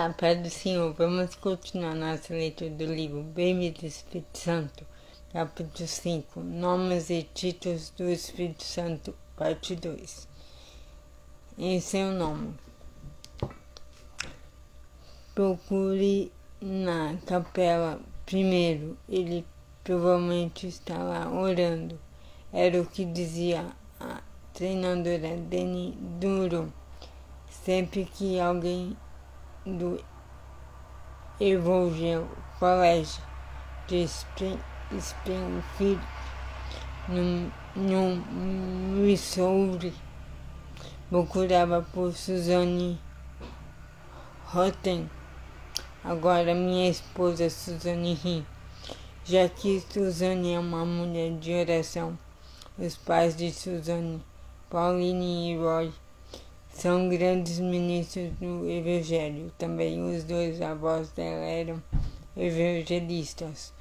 Olá, Pai do Senhor, vamos continuar nossa leitura do livro Bem-vindo do Espírito Santo, capítulo 5, Nomes e Títulos do Espírito Santo, parte 2. Em seu nome. Procure na capela primeiro, ele provavelmente estava orando. Era o que dizia a treinadora Dani Duro, sempre que alguém do Evangel College de Springfield, no Missouri, procurava por Suzanne Rotten. Agora minha esposa Suzanne ri, já que Suzanne é uma mulher de oração. Os pais de Suzanne, Pauline e Roy, são grandes ministros do Evangelho. Também os dois avós dela eram evangelistas,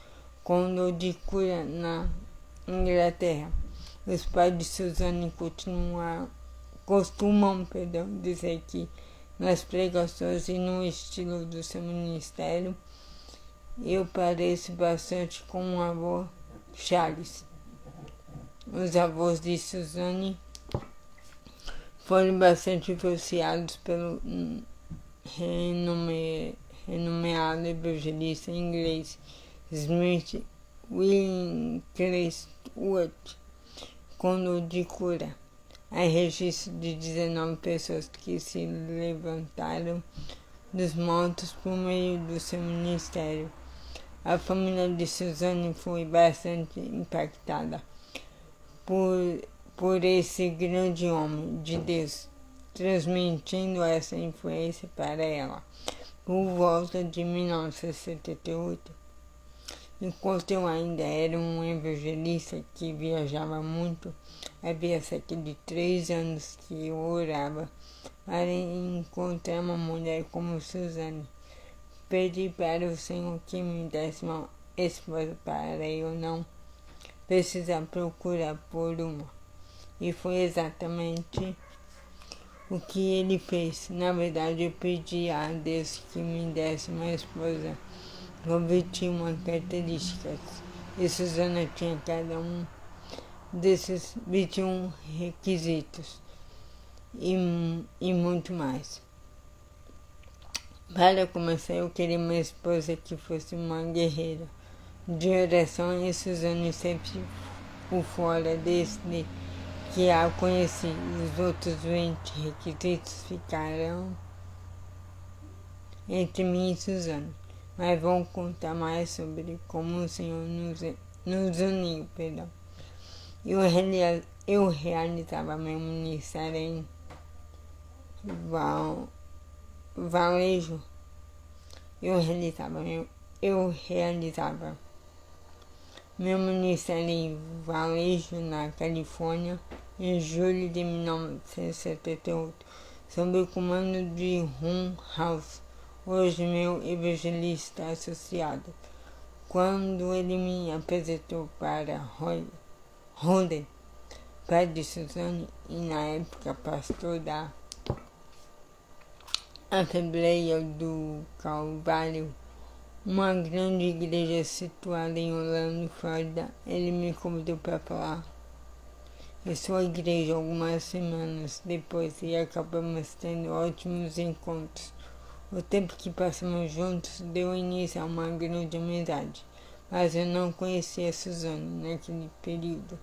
com dor de cura na Inglaterra. Os pais de Suzanne costumam dizer que nas pregações e no estilo do seu ministério, eu pareço bastante com o avô Charles. Os avós de Suzanne foram bastante influenciados pelo renomeado evangelista inglês Smith Wigglesworth, com dor de cura. Há registro de 19 pessoas que se levantaram dos mortos por meio do seu ministério. A família de Suzanne foi bastante impactada por esse grande homem de Deus, transmitindo essa influência para ela. Por volta de 1978, enquanto eu ainda era um evangelista que viajava muito, havia cerca de 3 anos que eu orava para encontrar uma mulher como Suzanne. Pedi para o Senhor que me desse uma esposa para eu não precisar procurar por uma. E foi exatamente o que ele fez. Na verdade, eu pedi a Deus que me desse uma esposa com 21 características. E Suzana tinha cada um desses 21 requisitos. E muito mais. Para começar, eu queria uma esposa que fosse uma guerreira de oração, e Suzana sempre por fora desde que a conheci. Os outros 20 requisitos ficaram entre mim e Suzana, mas vou contar mais sobre como o Senhor nos uniu. Eu realizava meu ministério em Varejo. Eu realizava meu ministério em Varejo, na Califórnia, em julho de 1978, sob o comando de Ron House, hoje meu evangelista associado. Quando ele me apresentou para Roden, pai de Suzanne e na época pastor da Assembleia do Calvário, uma grande igreja situada em Orlando, Flórida, ele me convidou para falar em sua igreja algumas semanas depois e acabamos tendo ótimos encontros. O tempo que passamos juntos deu início a uma grande amizade, mas eu não conhecia Suzanne naquele período.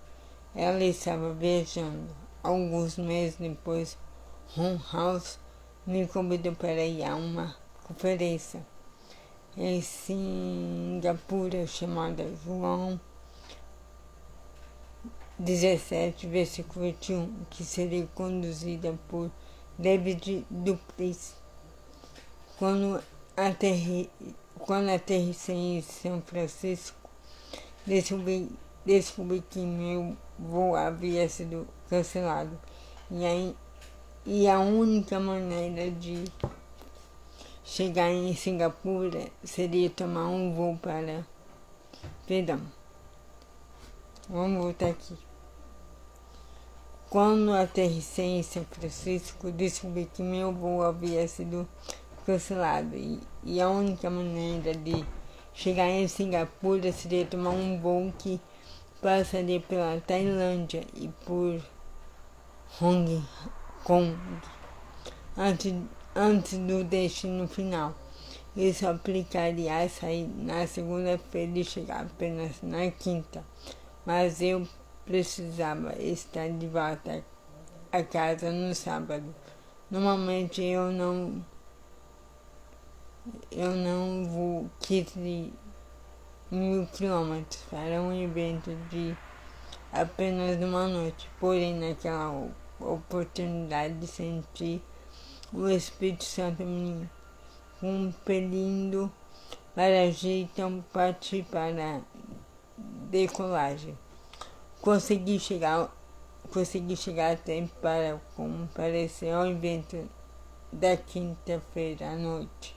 Ela estava viajando. Alguns meses depois, Ron House me convidou para ir a uma conferência em Singapura chamada João 17, versículo 21, que seria conduzida por David Duplessis. Quando aterrissei em São Francisco, descobri que meu voo havia sido cancelado e a única maneira de chegar em Singapura seria tomar um voo para... Vamos voltar aqui. Quando aterrissei em São Francisco, descobri que meu voo havia sido cancelado e a única maneira de chegar em Singapura seria tomar um voo que passaria pela Tailândia e por Hong Kong antes do destino final. Isso aplicaria a sair na segunda-feira e chegar apenas na quinta, mas eu precisava estar de volta a casa no sábado. Normalmente eu não vou 15 mil quilômetros para um evento de apenas uma noite, porém naquela oportunidade senti o Espírito Santo me compelindo para agir, então parti para a decolagem. Consegui chegar a tempo para comparecer ao evento da quinta-feira à noite,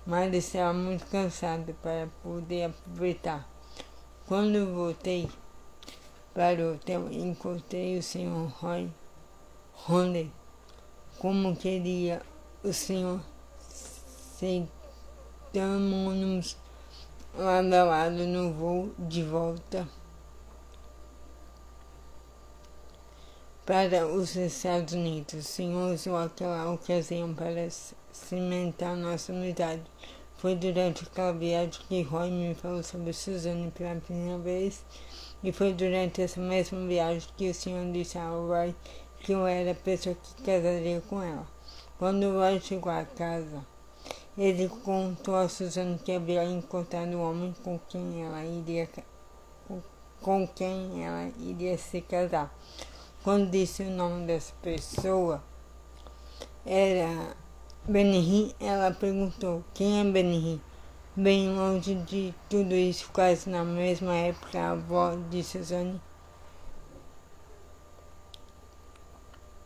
mas estava muito cansado para poder aproveitar. Quando voltei para o hotel, encontrei o Sr. Ronley. Como queria o senhor, sentamos-nos lado a lado no voo de volta para os Estados Unidos. O senhor usou aquela ocasião para cimentar nossa amizade. Foi durante aquela viagem que Roy me falou sobre Suzanne pela primeira vez, e foi durante essa mesma viagem que o senhor disse ao Roy que eu era a pessoa que casaria com ela. Quando o Roy chegou à casa, ele contou a Suzanne que havia encontrado o homem com quem ela iria se casar. Quando disse o nome dessa pessoa, era Benny, ela perguntou: quem é Benny? Bem longe de tudo isso, quase na mesma época, a avó de Suzanne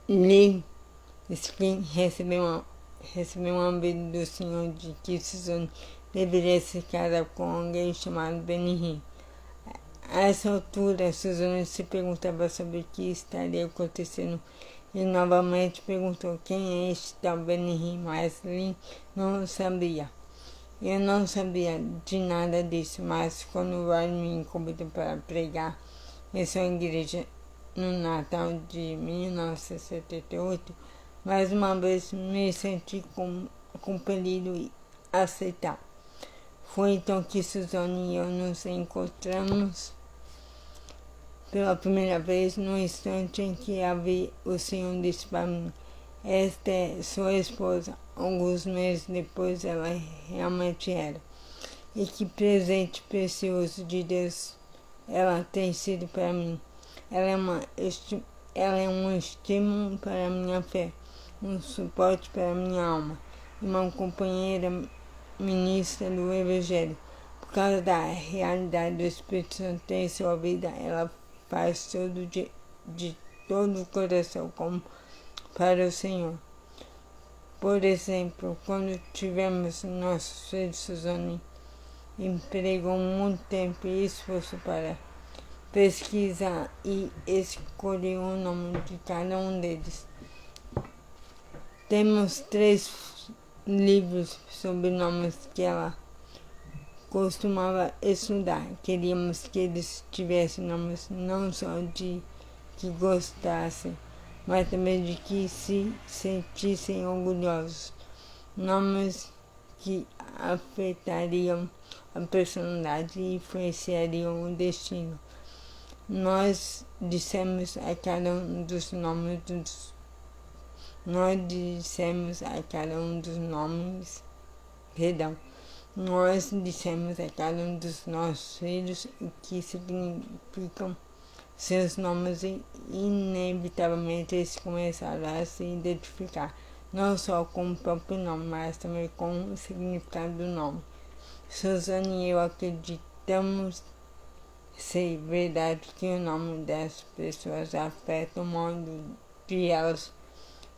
Lee Skin recebeu um aviso do senhor de que Suzanne deveria se casar com alguém chamado Benny. A essa altura, Suzanne se perguntava sobre o que estaria acontecendo e novamente perguntou quem é este tal Benny, mas Lee não sabia. Eu não sabia de nada disso, mas quando o Roy me convidou para pregar em sua igreja no Natal de 1978, mais uma vez me senti compelido a aceitar. Foi então que Suzanne e eu nos encontramos pela primeira vez. No instante em que a vi, o Senhor disse para mim: esta é sua esposa. Alguns meses depois ela realmente era. E que presente precioso de Deus ela tem sido para mim. Ela é um estímulo para a minha fé, um suporte para a minha alma e uma companheira ministra do Evangelho. Por causa da realidade do Espírito Santo em sua vida, ela faz tudo de todo o coração como para o Senhor. Por exemplo, quando tivemos nossos filhos, Suzanne empregou muito tempo e esforço para pesquisar e escolher o nome de cada um deles. Temos 3 livros sobre nomes que ela costumava estudar. Queríamos que eles tivessem nomes não só de que gostassem, mas também de que se sentissem orgulhosos. Nomes que afetariam a personalidade e influenciariam o destino. Nós dissemos a cada um dos nomes Nós dissemos a cada um dos nossos filhos o que significam seus nomes e inevitavelmente eles começaram a se identificar, não só com o próprio nome, mas também com o significado do nome. Suzanne e eu acreditamos ser verdade que o nome das pessoas afeta o modo de elas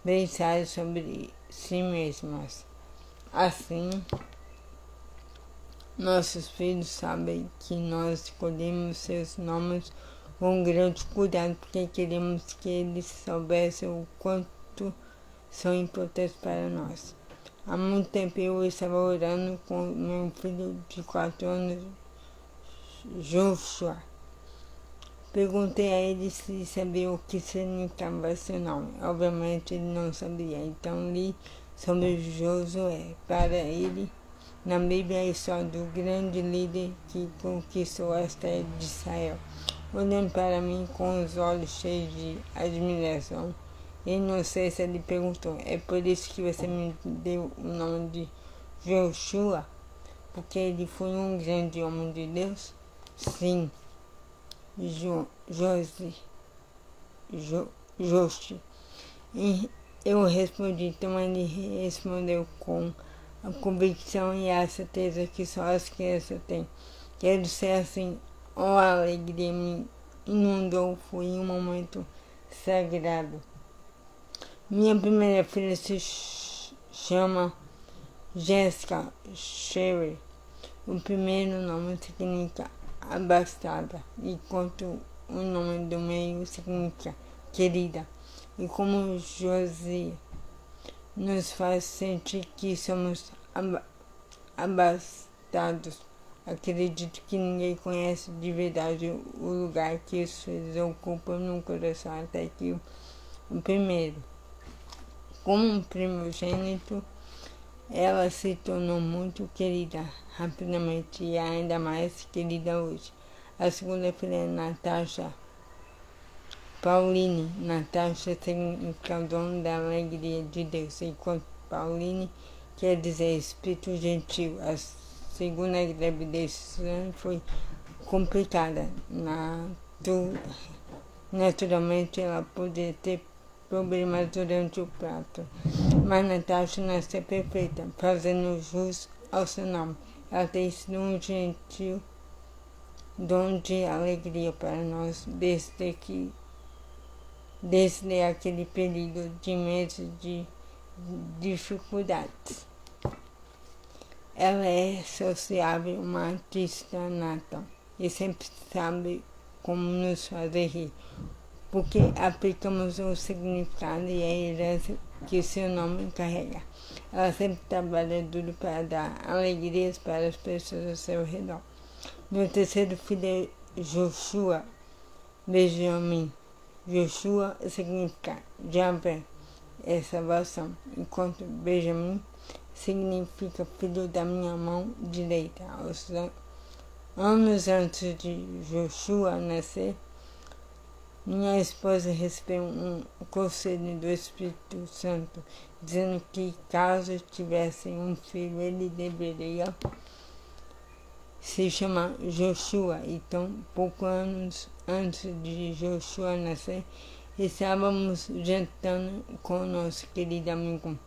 pensarem sobre si mesmas. Assim, nossos filhos sabem que nós escolhemos seus nomes com grande cuidado, porque queremos que eles soubessem o quanto são importantes para nós. Há muito tempo eu estava orando com meu filho de 4 anos, Joshua. Perguntei a ele se sabia o que significava seu nome. Obviamente ele não sabia, então li sobre Josué para ele. Na Bíblia, a história do grande líder que conquistou as terras de Israel. Olhando para mim com os olhos cheios de admiração e inocência, ele perguntou: é por isso que você me deu o nome de Joshua? Porque ele foi um grande homem de Deus? Sim. Joste. E eu respondi, então ele respondeu com a convicção e a certeza que só as crianças têm. Quero ser assim. A alegria me inundou, foi um momento sagrado. Minha primeira filha se chama Jessica Sherry. O primeiro nome significa abastada, enquanto o nome do meio significa querida. E como Josia nos faz sentir que somos abastados, acredito que ninguém conhece de verdade o lugar que os filhos ocupam no coração até que o primeiro. Como um primogênito, ela se tornou muito querida rapidamente e ainda mais querida hoje. A segunda filha é Natasha Pauline. Natasha significa o dono da alegria de Deus, enquanto Pauline quer dizer espírito gentil. A segunda gravidez foi complicada. Naturalmente, ela poderia ter problemas durante o parto, mas Natasha nasceu perfeita, fazendo jus ao seu nome. Ela tem sido um gentil dom de alegria para nós desde aquele período de meses de dificuldades. Ela é sociável, uma artista nata e sempre sabe como nos fazer rir, porque aplicamos o significado e a herança que seu nome carrega. Ela sempre trabalha duro para dar alegrias para as pessoas ao seu redor. Meu terceiro filho é Joshua Benjamin. Joshua significa Javé, é salvação, enquanto Benjamin significa filho da minha mão direita. Anos antes de Joshua nascer, minha esposa recebeu um conselho do Espírito Santo, dizendo que caso tivesse um filho, ele deveria se chamar Joshua. Então, poucos anos antes de Joshua nascer, estávamos jantando com nosso querido amigo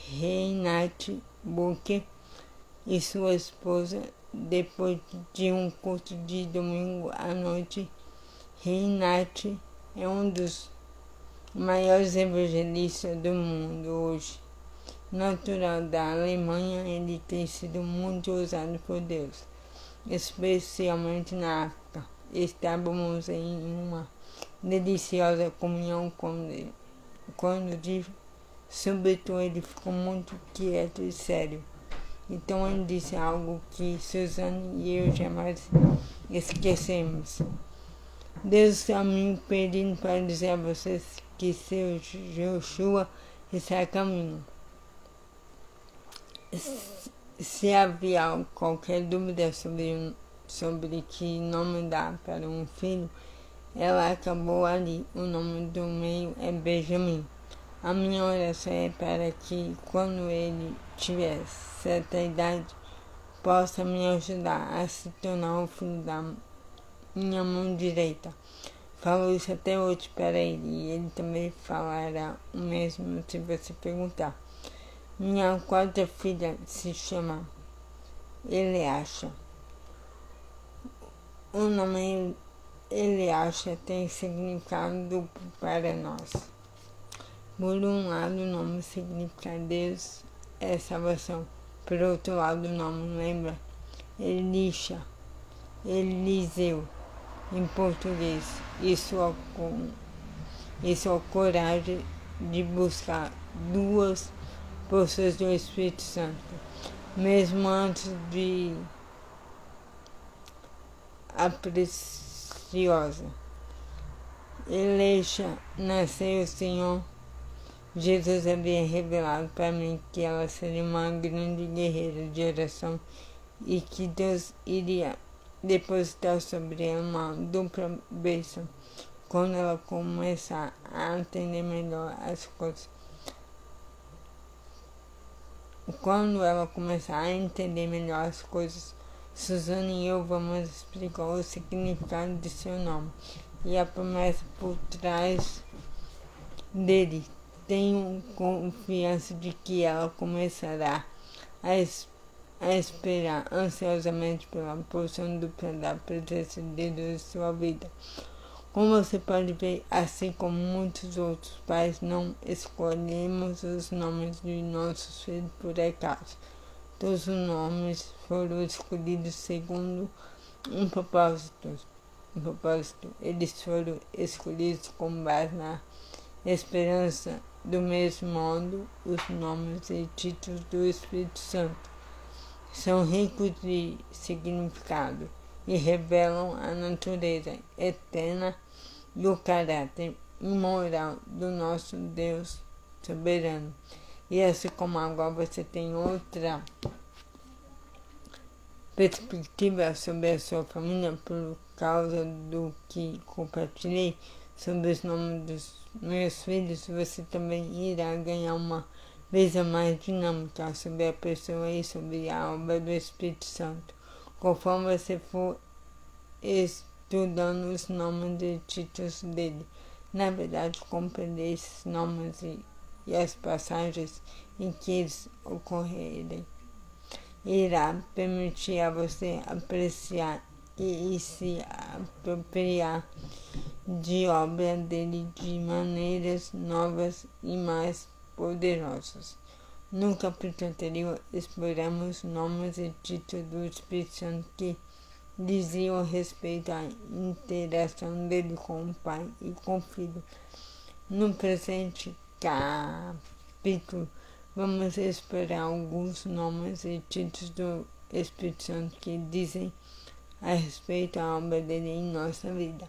Reinhard Booker e sua esposa. Depois de um culto de domingo à noite, Reinhard é um dos maiores evangelistas do mundo hoje. Natural da Alemanha, ele tem sido muito usado por Deus, especialmente na África. Estávamos em uma deliciosa comunhão quando de súbito ele ficou muito quieto e sério. Então ele disse algo que Suzane e eu jamais esquecemos. Deus está me pedindo para dizer a vocês que seu Joshua está a caminho. Se havia qualquer dúvida sobre que nome dar para um filho, ela acabou ali. O nome do meio é Benjamin. A minha oração é para que, quando ele tiver certa idade, possa me ajudar a se tornar o filho da minha mão direita. Falo isso até hoje para ele, e ele também falará o mesmo se você perguntar. Minha quarta filha se chama Eliasha. O nome Eliasha tem significado duplo para nós. Por um lado, o nome significa Deus é salvação. Por outro lado, o nome lembra Elisha, Eliseu, em português, e sua coragem de buscar duas forças do Espírito Santo. Mesmo antes de a preciosa Eleixa nascer, o Senhor Jesus havia revelado para mim que ela seria uma grande guerreira de oração e que Deus iria depositar sobre ela uma dupla bênção quando ela começar a entender melhor as coisas. Quando ela começar a entender melhor as coisas, Suzane e eu vamos explicar o significado de seu nome e a promessa por trás dele. Tenho confiança de que ela começará a esperar ansiosamente pela porção dupla da presença de Deus em sua vida. Como você pode ver, assim como muitos outros pais, não escolhemos os nomes de nossos filhos por acaso. Todos os nomes foram escolhidos segundo um propósito. Eles foram escolhidos com base na esperança. Do mesmo modo, os nomes e títulos do Espírito Santo são ricos de significado e revelam a natureza eterna e o caráter imoral do nosso Deus soberano. E assim como agora você tem outra perspectiva sobre a sua família por causa do que compartilhei sobre os nomes dos meus filhos, você também irá ganhar uma visão mais dinâmica sobre a pessoa e sobre a obra do Espírito Santo. Conforme você for estudando os nomes e títulos dele, na verdade, compreender esses nomes e as passagens em que eles ocorrerem irá permitir a você apreciar e se apropriar de obra dele de maneiras novas e mais poderosas. No capítulo anterior, exploramos nomes e títulos do Espírito Santo que diziam respeito à interação dele com o Pai e com o Filho. No presente capítulo, vamos explorar alguns nomes e títulos do Espírito Santo que dizem a respeito à obra dele em nossa vida.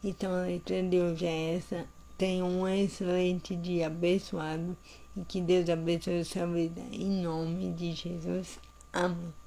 Então a leitura de hoje é essa. Tenha um excelente dia abençoado e que Deus abençoe a sua vida. Em nome de Jesus. Amém.